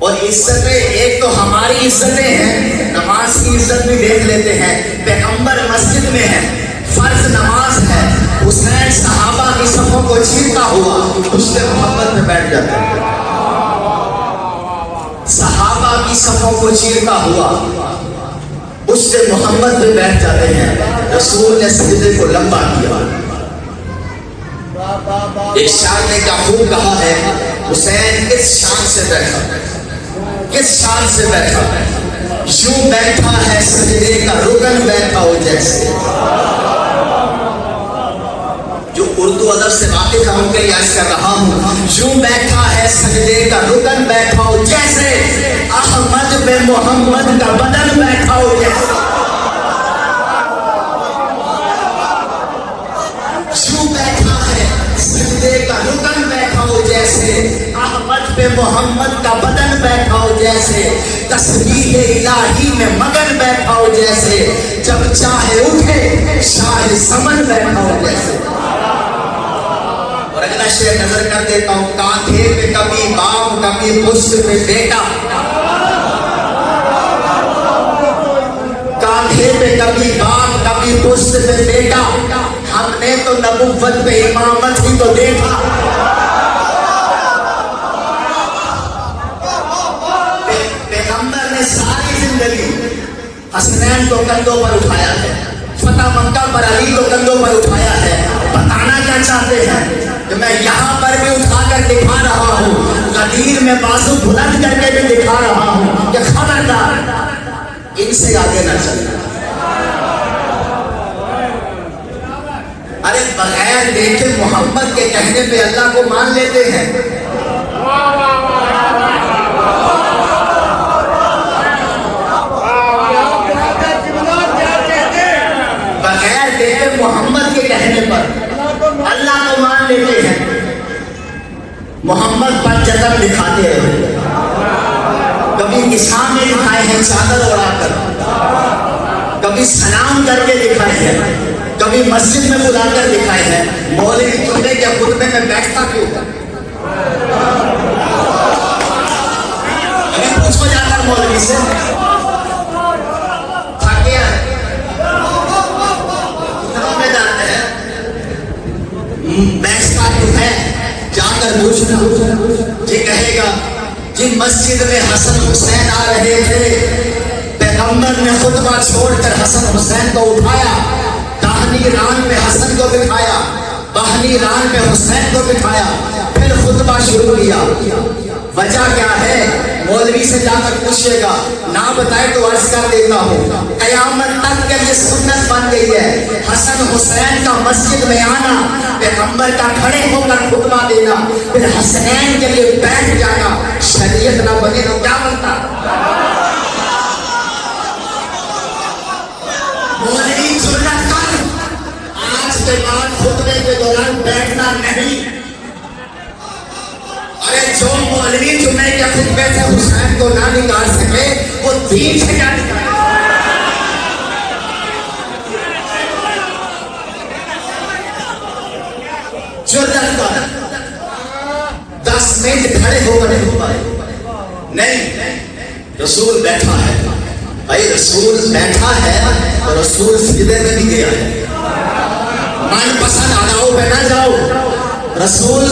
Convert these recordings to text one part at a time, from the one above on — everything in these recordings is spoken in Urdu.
اور عزتیں ایک تو ہماری عزتیں ہیں، نماز کی عزت بھی دیکھ لیتے ہیں، پیغمبر مسجد میں ہے، فرض نماز ہے، حسین صحابہ کی صفوں کو چیرتا ہوا اس سے محبت میں بیٹھ جاتا ہے، صحابہ کی صفوں کو چیرتا ہوا اس سے محمد میں بیٹھ جاتے ہیں۔ رسول نے سجدے کو لمبا کیا۔ ایک شاعر نے کیا خوب کہا ہے، حسین کس شان سے بیٹھا، کس شان سے بیٹھا، یوں بیٹھا ہے سجدے کا رکن بیٹھا ہو جیسے۔ جو اردو ادب سے واقف ہے ان کے لیے عرض کر رہا ہوں، یوں بیٹھا ہے سجدے کا رکن بیٹھا ہو جیسے، احمد بن محمد کا بدن بیٹھا ہو جیسے۔ یوں بیٹھا ہے سجدے کا رکن بیٹھا ہو جیسے، احمد پہ محمد کا بدن بیٹھا ہو جیسے، تسبیح الہی میں مگن بیٹھا ہو جیسے، جب چاہے اٹھے شاہ سمن بیٹھا ہو جیسے۔ اور اگلا شعر نظر کر دیتا ہوں، کاندھے پہ کبھی باپ کبھی پشت پہ بیٹا، کاندھے پہ کبھی باپ کبھی پشت پہ بیٹا، ہم نے تو نبوت پہ امامت ہی تو دیکھا۔ پیغمبر نے ساری زندگی حسنین کو کندھوں پر اٹھایا ہے، فتح مکہ پر علی کو کندھوں پر اٹھایا ہے۔ بتانا کیا چاہتے ہیں کہ میں یہاں پر بھی اٹھا کر دکھا رہا ہوں، غدیر میں بازو بلند کر کے بھی دکھا رہا ہوں کہ خبردار ان سے آگے نہ چلنا۔ ارے بغیر دیکھے محمد کے کہنے پہ اللہ کو مان لیتے ہیں۔ بغیر دیکھے محمد کے کہنے پر اللہ کو مان لیتے ہیں۔ محمد پر جدب دکھاتے ہیں، کبھی نشان میں دکھائے ہیں چادر اڑا کر، کبھی سلام کر کے دکھائے ہیں، کبھی مسجد میں بلا کر دکھائے ہیں۔ مولوی جمعے کے خطبے میں بیٹھتا کیوں تھا؟ ابھی پوچھو جا کر مولوی سے، تھک گیا ہے؟ اتنا میں جانتے ہیں بیٹھتا کیوں ہے؟ جا کر پوچھنا، یہ کہے گا جن مسجد میں حسن حسین آ رہے تھے، پیغمبر نے خطبہ چھوڑ کر حسن حسین کو اٹھایا، داہنی ران میں حسن کو بٹھایا، باہنی ران میں حسین کو بٹھایا، پھر خطبہ شروع کیا۔ وجہ کیا ہے؟ مولوی سے جا کر پوچھے گا، نہ بتائے تو عرض کر دیتا ہوں، قیامت تک کے لیے سنت بن گئی ہے حسن حسین کا مسجد میں آنا، پیغمبر کا کھڑے ہو کر خطبہ دینا، پھر حسنین کے لیے بیٹھ جانا۔ شریعت نہ بنے تو کیا بنتا؟ مولوی جرأت کر، آج کے بعد خطبے کے دوران بیٹھنا نہیں۔ ارے جو مولوی جمعے کے خطبے سے حسین کو نہ نکال سکے وہ دین سے کیا نکالے؟ جرأت کر، 10 منٹ کھڑے ہو کر نہیں پائے، نہیں، رسول بیٹھا ہے۔ بھائی رسول بیٹھا ہے تو رسول سجدے میں بھی گیا ہے۔ من پسند اداؤں پہ نہ جاؤ۔ رسول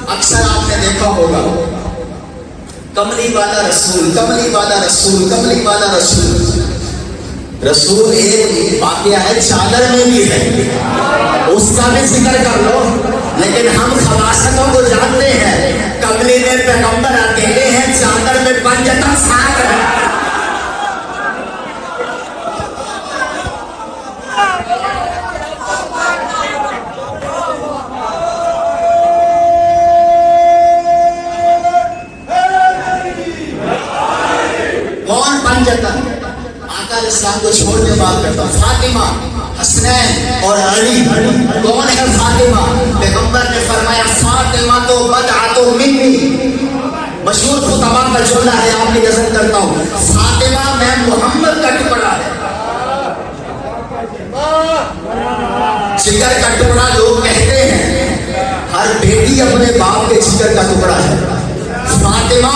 اکثر آپ نے دیکھا ہوگا، کملی والا رسول، کملی والا رسول، کملی والا رسول۔ رسول ایک واقعہ ہے، چادر میں بھی ہے، اس کا بھی ذکر کر لو، لیکن ہم خواصوں کو جانتے ہیں۔ کملی میں پیغمبر اکیلے ہیں، چادر میں پنجتن ساتھ ہے۔ آقا اسلام کو چھوڑ کے بات کرتا، فاطمہ، حسنین اور علی۔ کون ہے فاطمہ؟ پیغمبر نے فرمایا فاطمہ تو بدعۃ منی، مشہور خطبہ کا جملہ ہے، آپ کی نظر کرتا ہوں، فاطمہ میں محمد کا ٹکڑا ہے۔ جگر کا ٹکڑا لوگ کہتے ہیں، ہر بیٹی اپنے باپ کے جگر کا ٹکڑا ہے۔ فاطمہ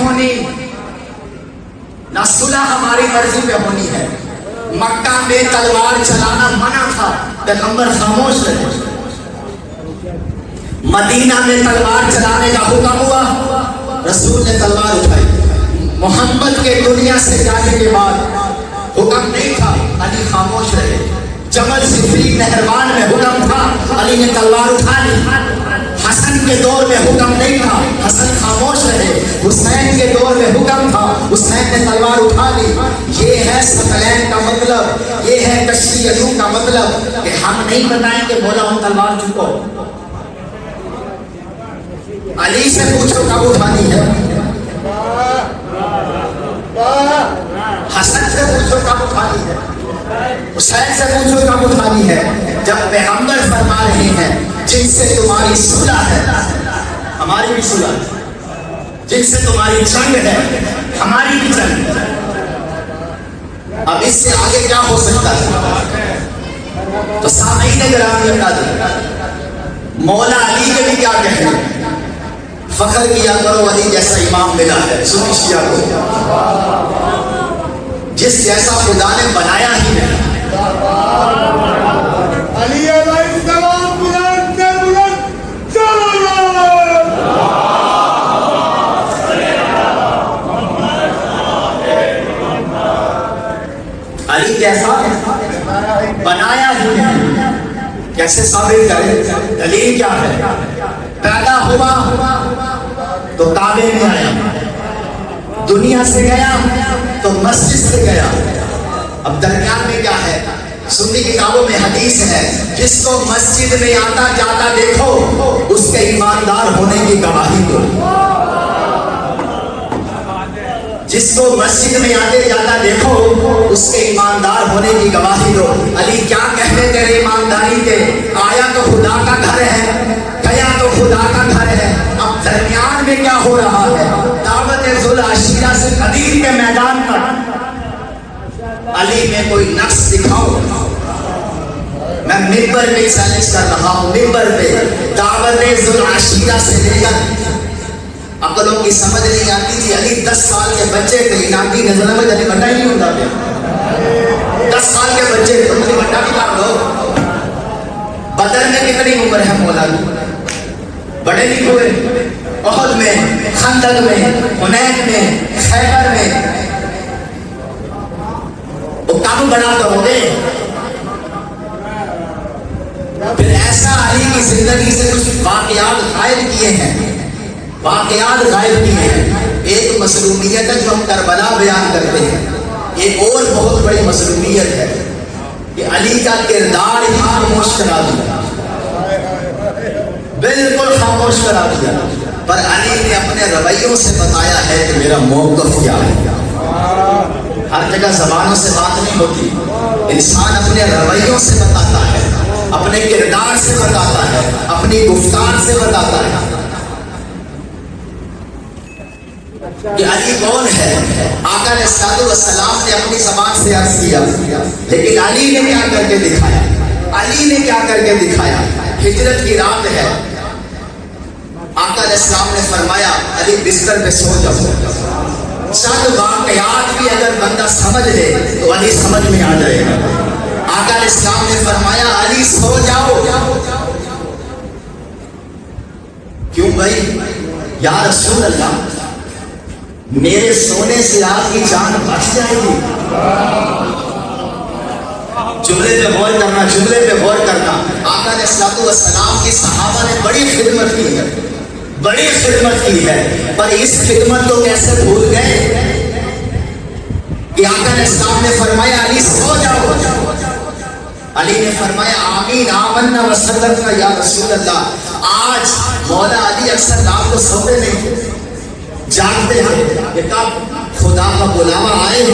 ہونی، نہ صلح ہماری مرضی پہ ہونی ہے۔ مکہ میں تلوار چلانا منع تھا، پیغمبر خاموش رہے۔ مدینہ میں تلوار چلانے کا حکم ہوا، رسول نے تلوار اٹھائی۔ محمد کے دنیا سے جانے کے بعد حکم نہیں تھا، علی خاموش رہے۔ جمل صفین نہروان میں حکم تھا، علی نے تلوار اٹھا لی۔ حسن کے دور میں حکم نہیں تھا، حسن خاموش رہے۔ حسین کے دور میں حکم تھا، حسین نے تلوار اٹھا لی۔ یہ ہے ثقلین کا مطلب، یہ ہے کشتی عدو کا مطلب کہ ہم نہیں بتائیں کہ مولا ہم تلوار چکو۔ علی سے پوچھو کب اٹھانی ہے، حسن سے پوچھو کب اٹھانی ہے، حسین سے پوچھو کب اٹھانی ہے، جب پیغمبر فرما رہے ہیں جن سے تمہاری صلح ہے ہماری بھی صلح ہے، جن سے تمہاری جنگ ہے ہماری بھی جنگ ہے۔ اب اس سے آگے کیا ہو سکتا ہے؟ تو سامعین گرامی بتا دیں، مولا علی کے بھی کیا کہنے، فخر کیا کرو علی جیسا امام ملا ہے، سنیش کیا کرو جس جیسا خدا نے بنایا ہی نہیں۔ علی علیہ السلام بلند سے بلند علی جیسا بنایا ہی نہیں، کیسے ثابت کرے؟ دلیل کیا ہے؟ پیدا ہوا تو کعبے میں آیا، دنیا سے گیا تو مسجد سے گیا، اب درمیان میں کیا ہے؟ سنی کتابوں میں حدیث ہے، جس کو مسجد میں آتا جاتا دیکھو اس کے ایماندار ہونے کی گواہی دو، جس کو مسجد میں آتے جاتا دیکھو اس کے ایماندار ہونے کی گواہی دو۔ علی کیا کہتے تیرے ایمانداری کے؟ آیا تو خدا کا گھر ہے، گیا تو خدا کا گھر ہے، اب درمیان میں کیا ہو رہا ہے؟ دعوت ذوالعشیرہ سے قدیر کے میدان پر علی میں کوئی نقص دکھاؤ، میں ممبر پہ چیلنج کر رہا ہوں، ممبر پہ دعوت ذوالعشیرہ سے لے کر عقلوں کی سمجھ نہیں آتی تھی۔ علی 10 سال کے بچے تھے، اناقی نظر میں علی بٹا ہی نہیں ہوتا تھا، 10 سال کے بچے تھے، علی بٹا بھی کر لو۔ بدر میں کتنی عمر ہے مولا کی؟ بڑے نہیں ہوئے؟ احد میں، خندق میں، حنین میں، خیبر میں، وہ کب بڑا کرو گے؟ پھر ایسا علی کی زندگی سے کچھ واقعات غائب کیے ہیں، واقعات غائب کیے ہیں۔ ایک مظلومیت ہے جو ہم کربلا بیان کرتے ہیں، ایک اور بہت بڑی مظلومیت ہے کہ علی کا کردار ہی خاموش کرا دیا، بالکل خاموش کرا دیا، پر علی نے اپنے رویوں سے بتایا ہے کہ میرا موقف کیا ہے۔ ہر جگہ زبانوں سے بات نہیں ہوتی، انسان اپنے رویوں سے بتاتا ہے، اپنے کردار سے بتاتا ہے، اپنی گفتار سے بتاتا ہے کہ علی کون ہے۔ آقا علیہ السلام نے اپنی زبان سے عرض کیا، لیکن علی نے کیا کر کے دکھایا؟ علی نے کیا کر کے دکھایا؟ ہجرت کی رات ہے، آقا علیہ السلام نے فرمایا علی بستر پہ سو جاؤ۔ چند واقعات بھی اگر بندہ سمجھ لے تو علی سمجھ میں آ جائے گا۔ آقا علیہ السلام نے فرمایا علی سو جاؤ۔ کیوں بھائی؟ یا رسول اللہ میرے سونے سے آپ کی جان بچ جائے گی۔ جملے پہ غور کرنا، جملے پہ غور کرنا۔ آقا علیہ السلام کی صحابہ نے بڑی خدمت کی ہے، بڑی خدمت کی ہے، پر اس خدمت کو کیسے بھول گئے کہ آقا علیہ السلام نے فرمایا علی سو جاؤ۔ علی نے فرمایا آمین آمنا وصدقنا یا رسول اللہ۔ آج مولا علی اکثر رات کو سوتے نہیں تھے، جانتے ہیں کہ کب خدا کا بلاوا آئے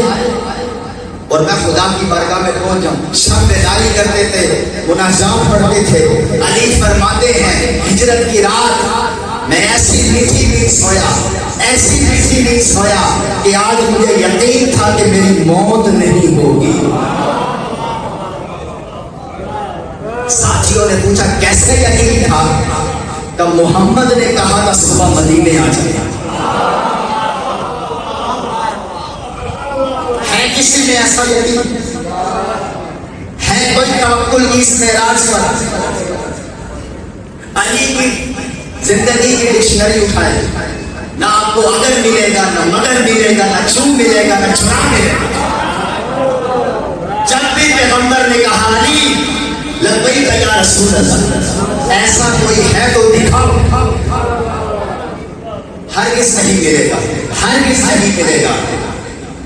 اور میں خدا کی بارگاہ میں پہنچ جاؤں۔ شب بیداری کرتے تھے، مناجات پڑھتے تھے۔ علی فرماتے ہیں ہجرت کی رات میں ایسی میٹھی نیند سویا، ایسی میٹھی نیند سویا کہ آج مجھے یقین تھا کہ میری موت نہیں ہوگی۔ ساتھیوں نے پوچھا کیسے یقین تھا؟ تب محمد نے کہا تھا صبح مدینے آ جائے۔ کسی میں ایسا یقین؟ ہے کوئی توکل کی اس معراج پر؟ علی کی زندگی کی ڈکشنری اٹھائے، نہ آپ کو اگر ملے گا، نہ مگر ملے گا، نہ چوں ملے گا، نہ چھڑا ملے گا۔ جب بھی پیغمبر نے کہا علی لبیک یا رسول اللہ، ایسا کوئی ہے تو دکھاؤ، ہرگز نہیں ملے گا، ہرگز نہیں ملے گا،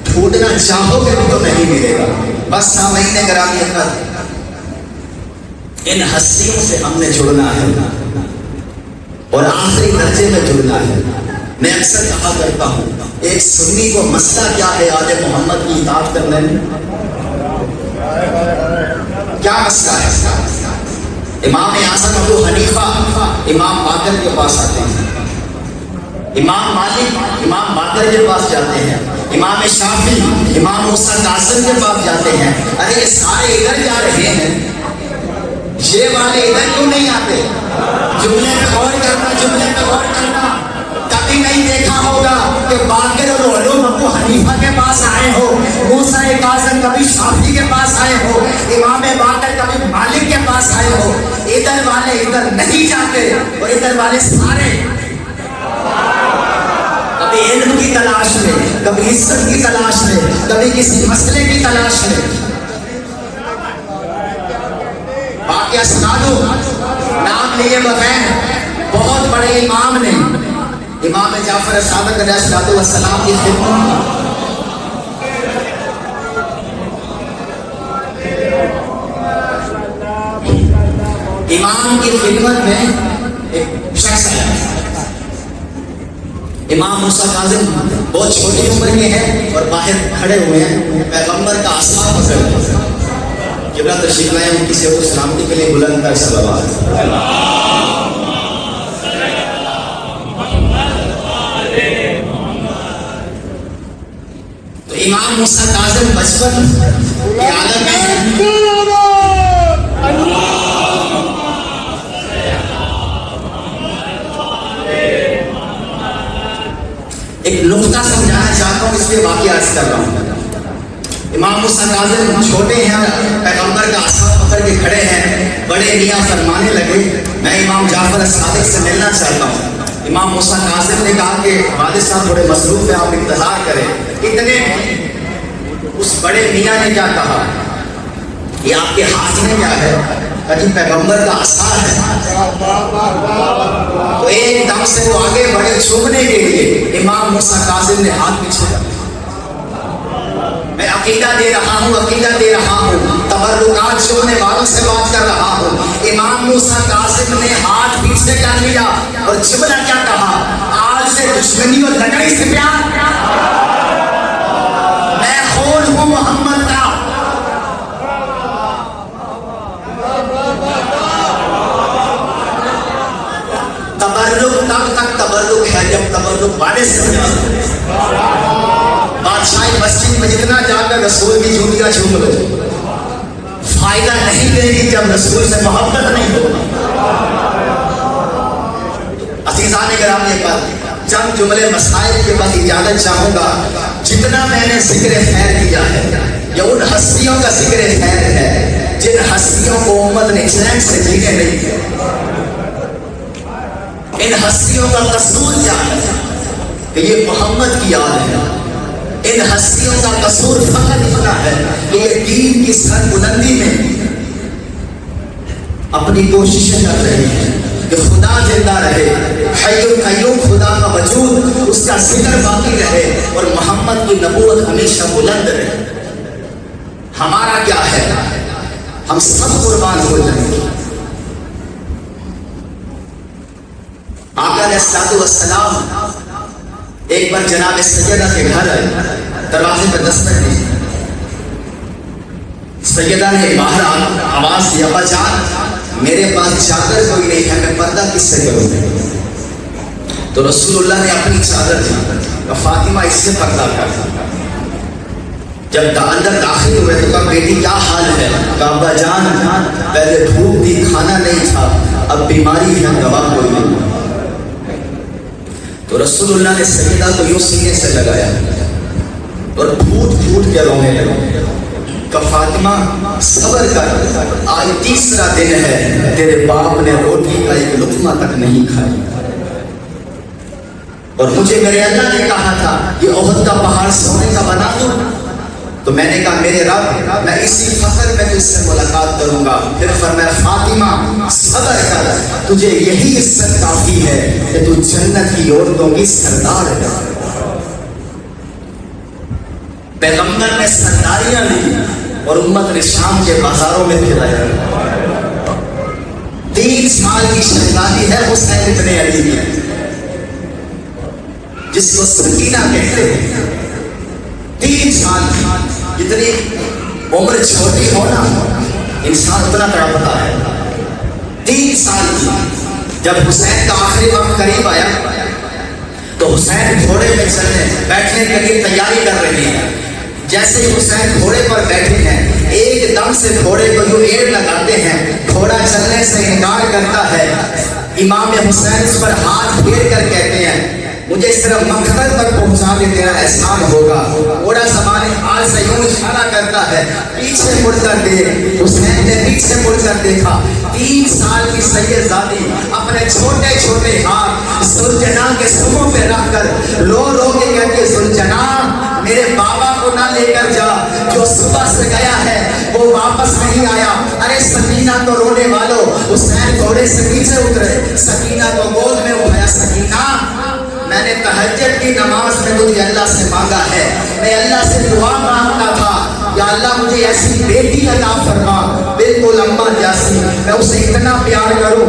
ڈھونڈنا چاہو گے تو نہیں ملے گا۔ بس سامعین گرامی حضرات، ان ہستیوں سے ہم نے جڑنا ہے اور آخری درجے میں جڑنا ہے۔ میں اکثر کہا کرتا ہوں، ایک سنی کو مسئلہ کیا ہے آل محمد کی اطاعت کرنے میں؟ کیا مسئلہ ہے؟ امام اعظم ابو حنیفہ امام باقر کے پاس آتے ہیں، امام مالک امام باقر کے پاس جاتے ہیں، امام شافعی امام موسیٰ کاظم کے پاس جاتے ہیں۔ ارے یہ سارے ادھر جا رہے ہیں، یہ والے ادھر کیوں نہیں آتے؟ جملے پہ غور کرنا، جملے پہ غور کرنا۔ کبھی نہیں دیکھا ہوگا کہ باقر اور علوم ابو حنیفہ کے پاس آئے ہو، موسیٰ کاظم کبھی شافعی کے پاس آئے ہو، امام باقر کبھی مالک کے پاس آئے ہو۔ ادھر والے ادھر نہیں جاتے اور ادھر والے سارے کبھی علم کی تلاش میں، کبھی عزت کی تلاش میں، کبھی کسی مسئلے کی تلاش میں۔ واقعہ سنا دو نام لیے بغیر، بہت بڑے امام نے امام جعفر صادق علیہ السلام کی خدمت امام کی خدمت میں ایک شخص ہے، امام موسیٰ کاظم بہت چھوٹی عمر کے ہیں اور باہر کھڑے ہوئے ہیں، پیغمبر کا عصا پکڑ جبرا تشریف لائے، ان کی صحت و سلامتی کے لیے بلند کر صلوات۔ تو امام موسیٰ کاظم بچپن کے عالم میں ایک نقطہ سمجھانا چاہتا ہوں، اس لیے واقعہ عرض کر رہا ہوں۔ امام موسیٰ کاظم چھوٹے ہیں، پیغمبر کا عصا پکڑ کے کھڑے ہیں، بڑے میاں فرمانے لگے میں امام جعفر صادق سے ملنا چاہتا ہوں۔ امام موسیٰ کاظم نے کہا کہ والد صاحب تھوڑے مصروف ہیں، آپ انتظار کریں۔ اتنے اس بڑے میاں نے کیا کہا، یہ آپ کے ہاتھ میں کیا ہے؟ کہ پیغمبر کا عصا ہے۔ تو ایک دم سے وہ آگے بڑے چومنے کے لیے، امام موسیٰ کاظم نے ہاتھ پیچھے کر، میں عقیدہ دے رہا ہوں، عقیدہ دے رہا ہوں، تبرکات چھوڑنے والوں سے بات کر رہا ہوں۔ امام موسیٰ کاظم نے ہاتھ پیچھے کر لیا اور جملہ کیا کہا، آج سے دشمنی اور لکڑی سے پیار، میں خون ہوں محمد کا۔ تبرک تب تک تبرک ہے جب تبرک والے سے ہو جائے۔ بادشاہی مسجد میں جتنا جا کر رسول کی جوتیاں چھوم لو، فائدہ نہیں دے گی جب رسول سے محبت نہیں ہوگی۔ عزیزان گرامی، ایک بات چند جملے مسائل کے بعد اجازت چاہوں گا۔ جتنا میں نے ذکر خیر کیا ہے یہ ان ہستیوں کا ذکر خیر ہے جن ہستیوں کو امت نے چین سے جینے نہیں دیا۔ ان ہستیوں کا قصور کیا ہے کہ یہ محمد کی یاد ہے۔ ان ہستیوں کا قصور فقط اتنا ہے کہ یہ دین کی سر بلندی میں اپنی کوششیں کر رہے ہیں کہ خدا زندہ رہے، حی قیوم خدا کا وجود، اس کا ذکر باقی رہے اور محمد کی نبوت ہمیشہ بلند رہے۔ ہمارا کیا ہے؟ ہم سب قربان ہو جائیں گے۔ آقا علیہ السلام ایک بار جناب سیدہ کے گھر آئے، دروازے پہ دستک دی، سیدہ نے باہر آواز دیا، ابا جان میرے پاس چادر کوئی نہیں ہے، میں پردہ کس سے کروں؟ تو رسول اللہ نے اپنی چادر دی، کہا فاطمہ اس سے پردہ کر۔ جب اندر داخل ہوئے تو کہا بیٹی کیا حال ہے؟ کہا ابا جان پہلے بھوک تھی، کھانا نہیں تھا، اب بیماری ہے، دوا کوئی نہیں۔ تو رسول اللہ نے سیدہ کو یوں سینے سے لگایا، اور پھوٹ پھوٹ کے رونے لگے کہ فاطمہ صبر کر، آج تیسرا دن ہے تیرے باپ نے روٹی کا ایک لقمہ تک نہیں کھائی، اور مجھے میرے اللہ نے کہا تھا یہ احد کا پہاڑ سونے کا بنا دوں، تو میں نے کہا میرے رب میں اسی فخر میں تجھ سے ملاقات کروں گا۔ پھر فرمایا فاطمہ صبر کر، تجھے یہی عزت کافی ہے کہ تو جنت کی عورتوں کی سردار ہے۔ پیغمبر نے سرداریاں لی اور امت نے شام کے بازاروں میں پھرایا۔ 3 سال کی شہزادی ہے حسین ابن علی کی، جس کو سکینہ کہتے ہیں۔ 3 سال کی، جتنی عمر چھوٹی ہونا انسان اتنا تڑپتا ہے۔ 3 سال کی، جب حسین کا آخری وقت قریب آیا تو حسین گھوڑے پہ چلنے بیٹھنے کے لیے تیاری کر رہے ہیں۔ جیسے ہی حسین گھوڑے پر بیٹھے ہیں ایک دم سے گھوڑے کو جو ایڑ لگاتے ہیں، گھوڑا چلنے سے انکار کرتا ہے۔ امام حسین اس پر ہاتھ پھیر کر کہتے ہیں مجھے اس طرح مقصد تک پہنچا کے تیرا احسان ہوگا۔ گھوڑا زمانے حال سے یوں اشارہ کرتا ہے پیچھے مڑ کر دیکھ۔ حسین نے پیچھے مڑ کر دیکھا، 3 سال کی سیدزادی اپنے چھوٹے چھوٹے ہاتھ زلجنا کے سروں پہ رکھ کر رو رو کے کہتے زلجنا میرے بابا کو نہ لے کر جا، جو صبح سے گیا ہے وہ واپس نہیں آیا۔ ارے سکینہ تو رونے والوں، حسین گھوڑے سے نیچے اترے، سکینہ کو گود میں اٹھایا۔ سکینہ میں نے تہجد کی نماز میں مجھے اللہ سے مانگا ہے، میں اللہ سے دعا مانگتا تھا یا اللہ مجھے ایسی بیٹی عطا فرما بالکل اماں جیسی، میں اسے اتنا پیار کروں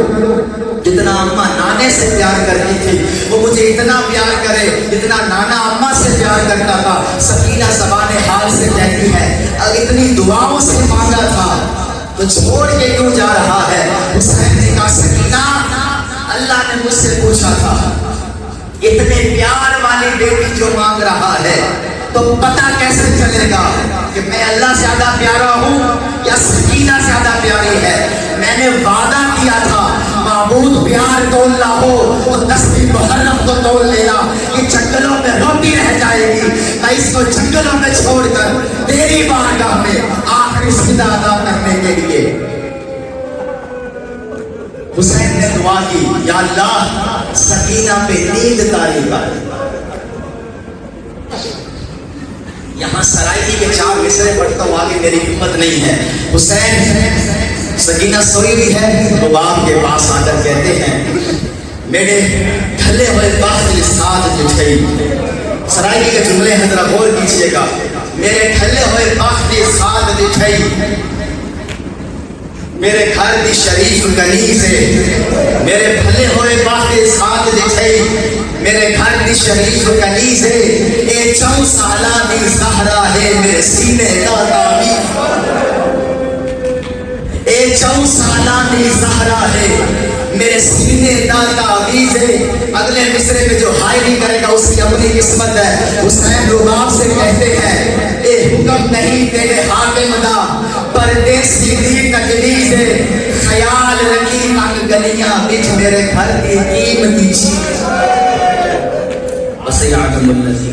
جتنا اماں نانے سے پیار کرتی تھی، وہ مجھے اتنا پیار کرے جتنا نانا اماں سے پیار کرتا تھا۔ سکینہ زبان حال سے کہتی ہے اگر اتنی دعاؤں سے مانگا تھا تو چھوڑ کے کیوں جا رہا ہے؟ حسین نے کہا سکینہ اللہ نے مجھ سے پوچھا تھا اتنے پیار والی بیٹی جو مانگ رہا ہے تو پتہ کیسے چلے گا کہ میں اللہ زیادہ پیارا ہوں یا سکینہ زیادہ پیاری ہے؟ میں نے وعدہ کیا تھا معبود پیار تولنا ہو تو 10 محرم کو تول لینا، یہ جنگلوں میں روٹی رہ جائے گی، میں اس کو جنگلوں میں چھوڑ کر تیری بارگاہ میں آخری صدا ادا کرنے کے لیے۔ حسین نے دعا کی یا اللہ سکینہ پہ نیند طاری کر۔ یہاں سرائیکی کے 4 مصرے پڑھتا ہوں، آگے میری ہمت نہیں ہے۔ حسین سکینہ سوئی بھی ہے تو باپ کے پاس آ کر کہتے ہیں میرے ڈھلے ہوئے بخت ساتھ دکھائی۔ سرائیکی کے جملے ہیں ذرا غور کیجئے گا، میرے ڈھلے ہوئے بخت ساتھ دکھائی، میرے گھر دی شریف گلی سے میرے بھلے ہوئے باقی ساتھ دکھائی، میرے گھر دی شریف گلی سے اے 4 سالہ دی زہرا ہے میرے سینے کا تعبیر، اے 4 سالہ دی زہرا ہے میرے سینے کا تعویذ ہے۔ اگلے مصرے میں جو ہائی نہیں کرے گا اس کی اپنی قسمت ہے۔ حسین رباب سے کہتے ہیں اے حکم نہیں تیرے حاکم دا پردیسی دی تجویز ہے، خیال رکھی تنگ گلیاں بچ میرے گھر کی قیمتی چیز۔ وسیعکم الذی